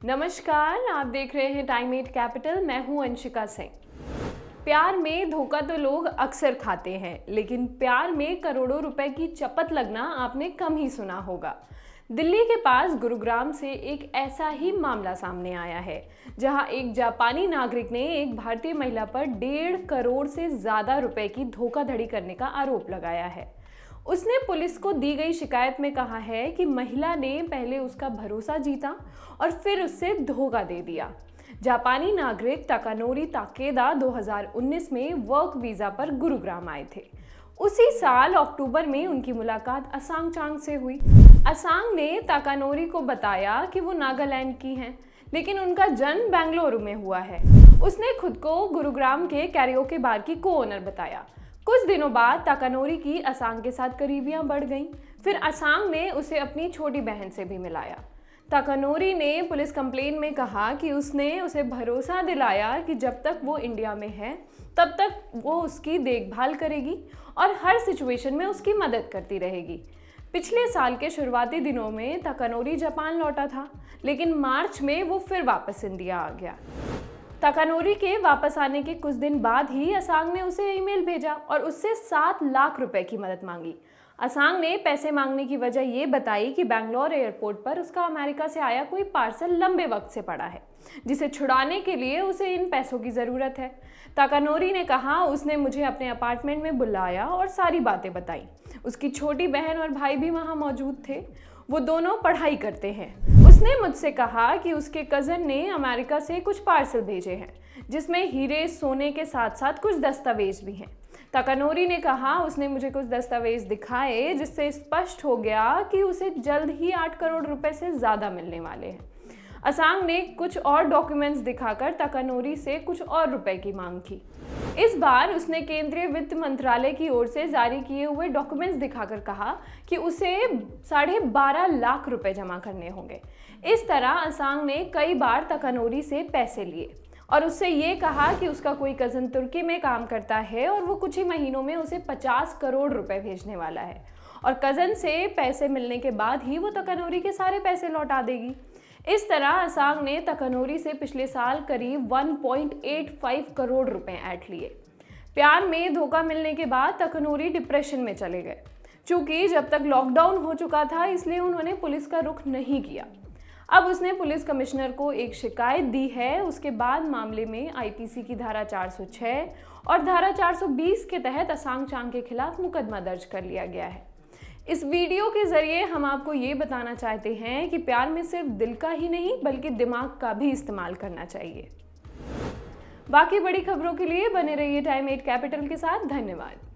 नमस्कार, आप देख रहे हैं टाइम 8 कैपिटल। मैं हूं अंशिका सिंह। प्यार में धोखा तो लोग अक्सर खाते हैं, लेकिन प्यार में करोड़ों रुपए की चपत लगना आपने कम ही सुना होगा। दिल्ली के पास गुरुग्राम से एक ऐसा ही मामला सामने आया है, जहां एक जापानी नागरिक ने एक भारतीय महिला पर 1.5 करोड़ से ज्यादा रुपए की धोखाधड़ी करने का आरोप लगाया है। उसने पुलिस को दी गई शिकायत में कहा है कि महिला ने पहले उसका भरोसा जीता और फिर उससे धोखा दे दिया। जापानी नागरिक ताकानोरी ताकेदा 2019 में वर्क वीजा पर गुरुग्राम आए थे। उसी साल अक्टूबर में उनकी मुलाकात असांग चांग से हुई। असांग ने ताकानोरी को बताया कि वो नागालैंड की हैं, लेकिन उनका जन्म बेंगलुरु में हुआ है। उसने खुद को गुरुग्राम के कैरियोके बार की को ओनर बताया। कुछ दिनों बाद ताकानोरी की असांग के साथ करीबियां बढ़ गईं। फिर असांग ने उसे अपनी छोटी बहन से भी मिलाया। ताकानोरी ने पुलिस कंप्लेन में कहा कि उसने उसे भरोसा दिलाया कि जब तक वो इंडिया में है तब तक वो उसकी देखभाल करेगी और हर सिचुएशन में उसकी मदद करती रहेगी। पिछले साल के शुरुआती दिनों में ताकानोरी जापान लौटा था, लेकिन मार्च में वो फिर वापस इंडिया आ गया। ताकानोरी के वापस आने के कुछ दिन बाद ही असांग ने उसे ईमेल भेजा और उससे 7 लाख रुपए की मदद मांगी। असांग ने पैसे मांगने की वजह ये बताई कि बैंगलोर एयरपोर्ट पर उसका अमेरिका से आया कोई पार्सल लंबे वक्त से पड़ा है, जिसे छुड़ाने के लिए उसे इन पैसों की ज़रूरत है। ताकानोरी ने कहा, उसने मुझे अपने अपार्टमेंट में बुलाया और सारी बातें बताई। उसकी छोटी बहन और भाई भी वहाँ मौजूद थे। वो दोनों पढ़ाई करते हैं। उसने मुझसे कहा कि उसके कज़न ने अमेरिका से कुछ पार्सल भेजे हैं, जिसमें हीरे सोने के साथ साथ कुछ दस्तावेज भी हैं। ताकानोरी ने कहा, उसने मुझे कुछ दस्तावेज दिखाए, जिससे स्पष्ट हो गया कि उसे जल्द ही 8 करोड़ रुपए से ज़्यादा मिलने वाले हैं। असांग ने कुछ और डॉक्यूमेंट्स दिखाकर ताकानोरी से कुछ और रुपए की मांग की। इस बार उसने केंद्रीय वित्त मंत्रालय की ओर से जारी किए हुए डॉक्यूमेंट्स दिखाकर कहा कि उसे 12.5 लाख रुपए जमा करने होंगे। इस तरह असांग ने कई बार ताकानोरी से पैसे लिए और उससे ये कहा कि उसका कोई कज़न तुर्की में काम करता है और वो कुछ ही महीनों में उसे 50 करोड़ रुपए भेजने वाला है, और कज़न से पैसे मिलने के बाद ही वो ताकानोरी के सारे पैसे लौटा देगी। इस तरह असांग ने ताकानोरी से पिछले साल करीब 1.85 करोड़ रुपए ऐंठ लिए। प्यार में धोखा मिलने के बाद ताकानोरी डिप्रेशन में चले गए। चूंकि जब तक लॉकडाउन हो चुका था, इसलिए उन्होंने पुलिस का रुख नहीं किया। अब उसने पुलिस कमिश्नर को एक शिकायत दी है। उसके बाद मामले में आईपीसी की धारा 406 और धारा 420 के तहत असांग चांग के खिलाफ मुकदमा दर्ज कर लिया गया है। इस वीडियो के जरिए हम आपको ये बताना चाहते हैं कि प्यार में सिर्फ दिल का ही नहीं बल्कि दिमाग का भी इस्तेमाल करना चाहिए। बाकी बड़ी खबरों के लिए बने रहिए टाइम 8 कैपिटल के साथ। धन्यवाद।